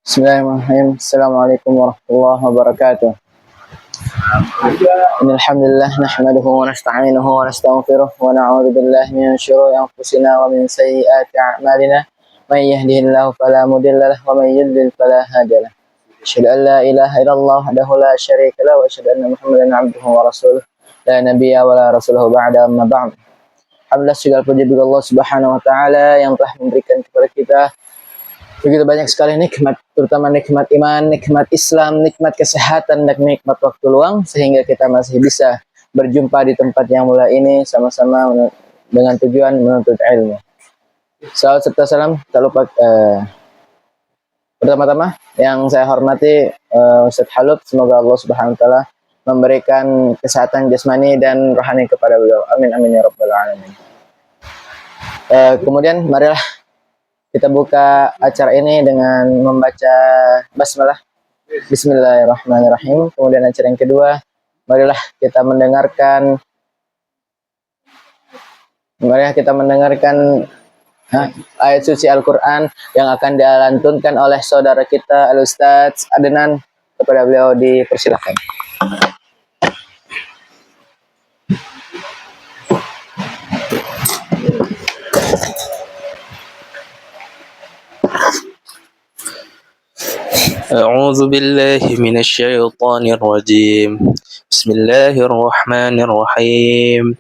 Bismillahirrahmanirrahim. Assalamualaikum warahmatullahi wabarakatuh. Alhamdulillah nahmaduhu wa nasta'inuhu wa nastaghfiruh wa na'udzu billahi min syururi anfusina wa min sayyiati a'malina. May yahdihillahu fala mudilla lahu wa may yudlil fala hadiya lahu. Asyhadu an la ilaha illallah wahdahu la syarika lahu wa asyhadu anna Muhammadan 'abduhu wa rasuluh. La nabiyya wa la rasulahu ba'da amma ba'd. Alhamdulillah segala puji bagi Allah Subhanahu wa taala yang telah memberikan kepada kita begitu banyak sekali nikmat, terutama nikmat iman, nikmat Islam, nikmat kesehatan, dan nikmat waktu luang, sehingga kita masih bisa berjumpa di tempat yang mulia ini sama-sama dengan tujuan menuntut ilmu. Salam serta salam, tak lupa pertama-tama yang saya hormati Ustaz Halub, semoga Allah Subhanahu wa taala memberikan kesehatan jasmani dan rohani kepada beliau. Amin amin ya rabbal alamin. Kemudian marilah kita buka acara ini dengan membaca basmalah. Bismillahirrahmanirrahim. Kemudian acara yang kedua, marilah kita mendengarkan ayat suci Al-Quran yang akan dilantunkan oleh saudara kita Al-Ustaz Adnan. Kepada beliau dipersilakan. أعوذ بالله من الشيطان الرجيم بسم الله الرحمن الرحيم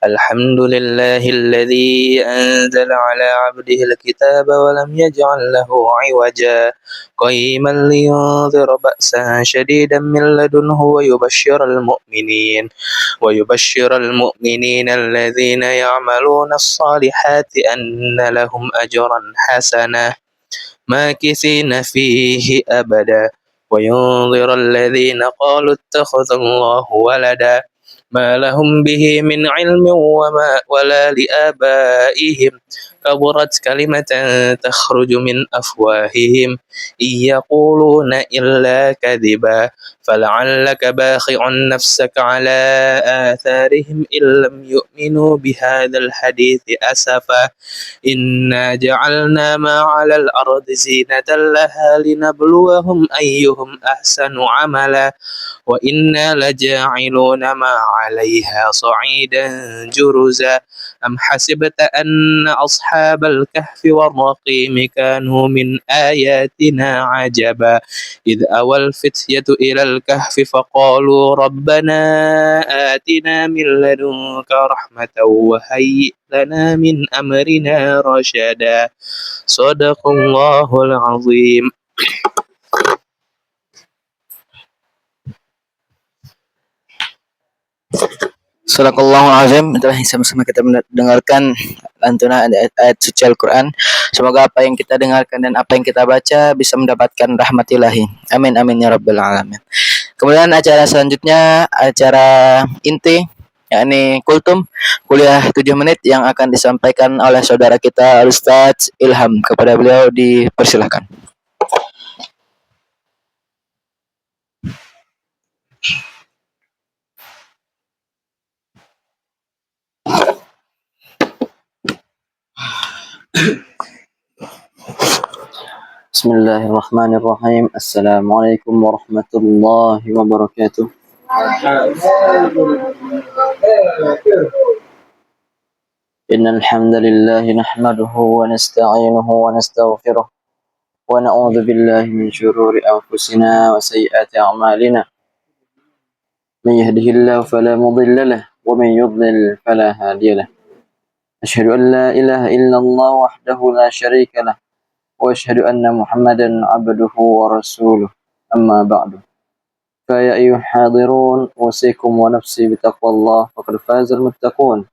الحمد لله الذي أنزل على عبده الكتاب ولم يجعل له عوجا قيما لينذر بأسا شديدا من لدنه ويبشر المؤمنين الذين يعملون الصالحات أن لهم أجرا حسنا ماكثين فيه أبدا وينظر الذين قالوا اتخذ الله ولدا ما لهم به من علم ولا لآبائهم كبرت كلمة تخرج من أفواههم إن يقولون إلا كذبا فلعلك باخع نفسك على آثارهم إن لم يؤمنوا بهذا الحديث أسفا إنا جعلنا ما على الأرض زينة لها لنبلوهم أيهم أحسن عملا وإنا لجاعلون ما عليها صعيدا جرزا أم حسبت أن أصحاب الكهف والرقيم كانوا من آياتنا عجبا إذ أوى الفتية إلى الكهف فقالوا ربنا آتنا من لدنك رحمة وهيئ لنا من أمرنا رشدا صدق الله العظيم. Sadaqallahul azim. Telah sama-sama kita mendengarkan lantunan ayat suci Al-Quran. Semoga apa yang kita dengarkan dan apa yang kita baca bisa mendapatkan rahmat ilahi. Amin amin ya rabbal alamin. Kemudian acara selanjutnya, acara inti, yakni kultum, kuliah 7 menit yang akan disampaikan oleh saudara kita Ustaz Ilham. Kepada beliau dipersilakan. Bismillahirrahmanirrahim. Assalamualaikum warahmatullahi wabarakatuh. Innal hamdalillah nahmaduhu wa nasta'inuhu wa nastaghfiruh wa na'udzu billahi min shururi anfusina wa sayyiati a'malina. May yahdihillahu fala mudilla lahu wa may yudlil fala hadiya lahu. Asyhadu an la ilaha illallah wahdahu la syarika lahu wa asyhadu anna Muhammadan 'abduhu wa rasuluh. Amma ba'du. Fa ya ayyuhal hadirun usikum wa nafsi bi taqwallah faqad fazal muttaqun.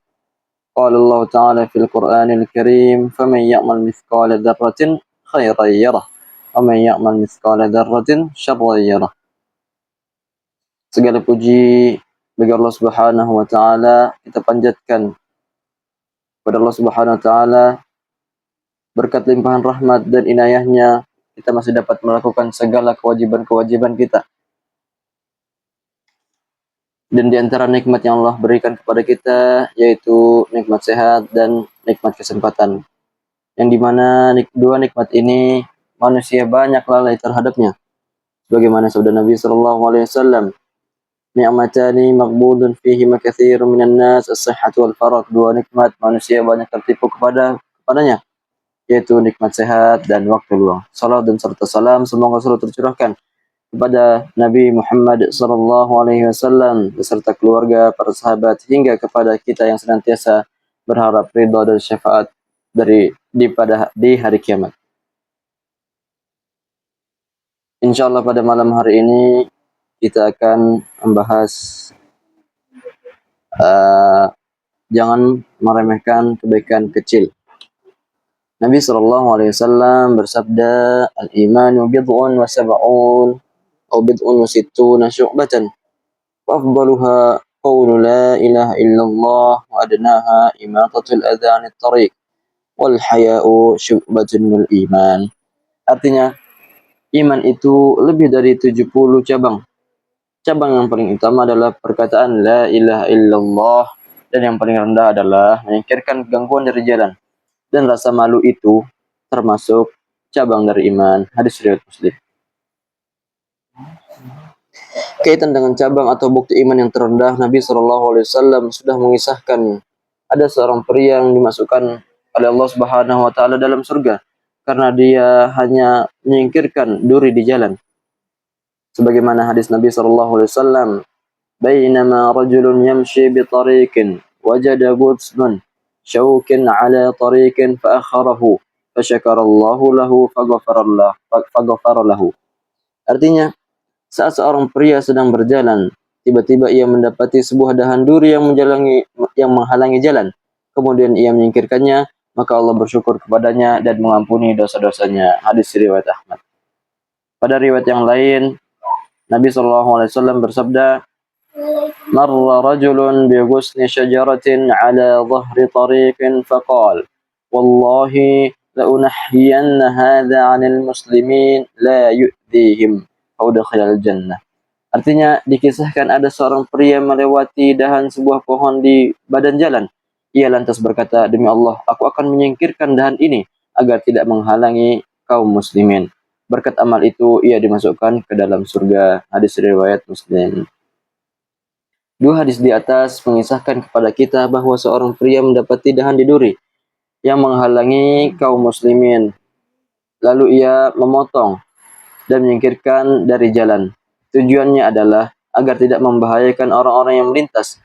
Qala Allah Ta'ala fil Qur'anil Karim, faman ya'mal mithqala dzarratin khairan yarah wa man ya'mal mithqala dzarratin syarran yarah. Segala puji bagi Allah Subhanahu wa taala, kita panjatkan kepada Allah Subhanahu wa taala. Berkat limpahan rahmat dan inayahnya, kita masih dapat melakukan segala kewajiban-kewajiban kita. Dan di antara nikmat yang Allah berikan kepada kita, yaitu nikmat sehat dan nikmat kesempatan. Yang dimana dua nikmat ini manusia banyak lalai terhadapnya. Sebagaimana sabda Nabi sallallahu alaihi wasallam, "Ni'matani maghbudun fihi katsirun minan nas, as-sihhatu wal faragh." Dua nikmat manusia banyak tertipu kepadanya, yaitu nikmat sehat dan waktu luang. Salat dan serta salam semoga selalu tercurahkan kepada Nabi Muhammad sallallahu alaihi wasallam beserta keluarga, para sahabat hingga kepada kita yang senantiasa berharap ridha dan syafaat di hari kiamat. Insyaallah pada malam hari ini kita akan membahas jangan meremehkan kebaikan kecil. Nabi sallallahu alaihi wasallam bersabda, "Al-imanu bid'un wa sab'un atau bid'un wa sittuna syu'batan. Wa afdaluha qawlu la ilaha illallah wa adnaha imatatul adhan at-tariq wal haya'u syu'batun minal iman." Artinya, iman itu lebih dari 70 cabang. Cabang yang paling utama adalah perkataan la ilaha illallah, dan yang paling rendah adalah menyingkirkan gangguan dari jalan. Dan rasa malu itu termasuk cabang dari iman. Hadis riwayat Muslim. Kaitan dengan cabang atau bukti iman yang terendah, Nabi SAW sudah mengisahkan ada seorang pria yang dimasukkan oleh Allah Subhanahu wa taala dalam surga karena dia hanya menyingkirkan duri di jalan. Sebagaimana hadis Nabi SAW, "Bainama rajulun yamshi bi tariqin wajada butsman syaukin ala tariqin fa akharahu fa syakarallahu lahu faghafara lahu." Artinya, saat seorang pria sedang berjalan, tiba-tiba ia mendapati sebuah dahan duri yang menghalangi jalan. Kemudian ia menyingkirkannya, maka Allah bersyukur kepadanya dan mengampuni dosa-dosanya. Hadis riwayat Ahmad. Pada riwayat yang lain, Nabi SAW bersabda, "Marra rajulun bi ghusni syajaratin ala dhahri tariqin faqal, wallahi la unahyiyanna hadha 'anil muslimin la yu'dhihim au dakhilal jannah." Artinya, dikisahkan ada seorang pria melewati dahan sebuah pohon di badan jalan. Ia lantas berkata, "Demi Allah, aku akan menyingkirkan dahan ini agar tidak menghalangi kaum muslimin." Berkat amal itu, ia dimasukkan ke dalam surga. Hadis riwayat Muslim. Dua hadis di atas mengisahkan kepada kita bahwa seorang pria mendapati dahan di duri yang menghalangi kaum muslimin. Lalu ia memotong dan menyingkirkan dari jalan. Tujuannya adalah agar tidak membahayakan orang-orang yang melintas,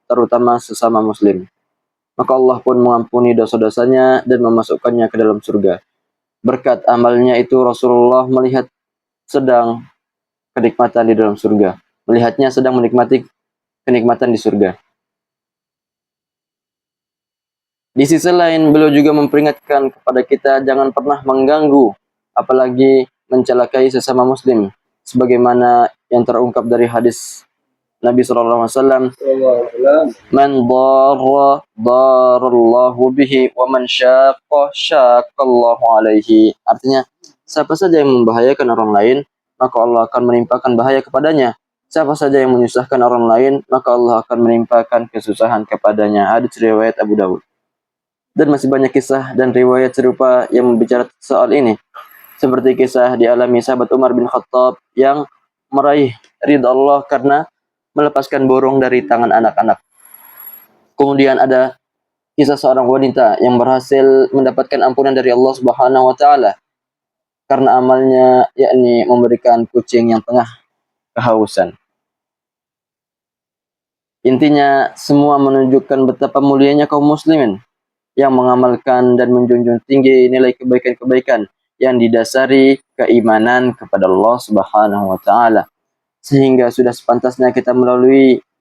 terutama sesama muslim. Maka Allah pun mengampuni dosa-dosanya dan memasukkannya ke dalam surga. Berkat amalnya itu Rasulullah melihat sedang kenikmatan di dalam surga. Melihatnya sedang menikmati kenikmatan di surga. Di sisi lain, beliau juga memperingatkan kepada kita jangan pernah mengganggu, apalagi mencelakai sesama muslim. Sebagaimana yang terungkap dari hadis Nabi SAW, "Man darra darallahu bihi wa man syaqqa syaqqallahu alaihi." Artinya, siapa saja yang membahayakan orang lain, maka Allah akan menimpakan bahaya kepadanya. Siapa saja yang menyusahkan orang lain, maka Allah akan menimpakan kesusahan kepadanya. Hadis riwayat Abu Dawud. Dan masih banyak kisah dan riwayat serupa yang membicara soal ini. Seperti kisah dialami sahabat Umar bin Khattab yang meraih ridha Allah karena melepaskan burung dari tangan anak-anak. Kemudian ada kisah seorang wanita yang berhasil mendapatkan ampunan dari Allah Subhanahu wa taala karena amalnya, yakni memberikan kucing yang tengah kehausan. Intinya, semua menunjukkan betapa mulianya kaum muslimin yang mengamalkan dan menjunjung tinggi nilai kebaikan-kebaikan yang didasari keimanan kepada Allah Subhanahu wa taala. Sehingga sudah sepantasnya kita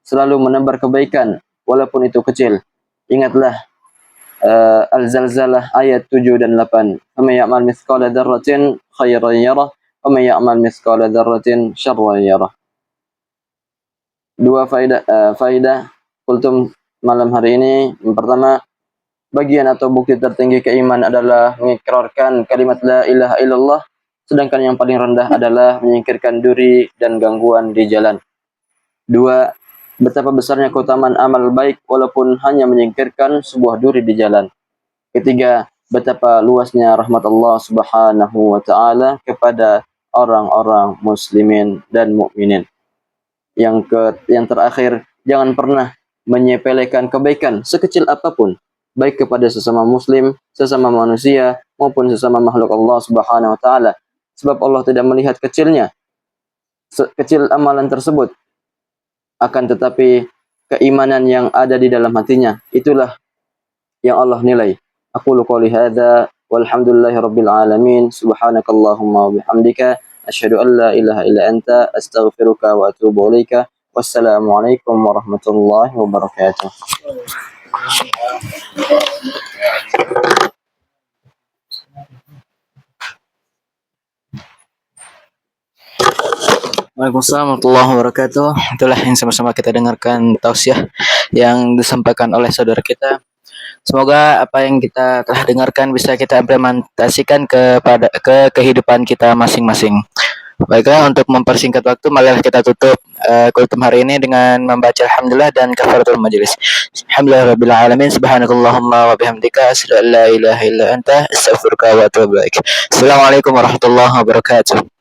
selalu menebar kebaikan walaupun itu kecil. Ingatlah Al-Zalzalah ayat 7 dan 8. "Faman ya'mal mithqala dzarratin khairan yarah, wa man ya'mal mithqala dzarratin syarran yarah." Dua faedah kultum malam hari ini. Yang pertama, bagian atau bukti tertinggi keimanan adalah mengikrarkan kalimat la ilaha illallah, sedangkan yang paling rendah adalah menyingkirkan duri dan gangguan di jalan. Dua, betapa besarnya keutamaan amal baik walaupun hanya menyingkirkan sebuah duri di jalan. Ketiga, betapa luasnya rahmat Allah Subhanahu wa taala kepada orang-orang muslimin dan mukminin. Yang terakhir, jangan pernah menyepelekan kebaikan sekecil apapun, baik kepada sesama muslim, sesama manusia, maupun sesama makhluk Allah Subhanahu wa taala. Sebab Allah tidak melihat kecilnya, kecil amalan tersebut, akan tetapi keimanan yang ada di dalam hatinya, itulah yang Allah nilai. Aqulu qouli hadza walhamdulillahi rabbil alamin. Subhanakallahumma wa bihamdika asyhadu an la ilaha illa anta astaghfiruka wa atubu ilaika. Wassalamualaikum warahmatullahi wabarakatuh. Waalaikumsalam warahmatullahi wabarakatuh. Itulah yang sama-sama kita dengarkan tausiah yang disampaikan oleh saudara kita. Semoga apa yang kita telah dengarkan bisa kita implementasikan ke kehidupan kita masing-masing. Baiklah, untuk mempersingkat waktu, marilah kita tutup kultum hari ini dengan membaca alhamdulillah dan kafaratul majelis. Alhamdulillahirabbil alamin. Subhanakallahumma wa bihamdika asyhadu an la ilaha illa anta astaghfiruka wa atubu ilaik. Assalamualaikum warahmatullahi wabarakatuh.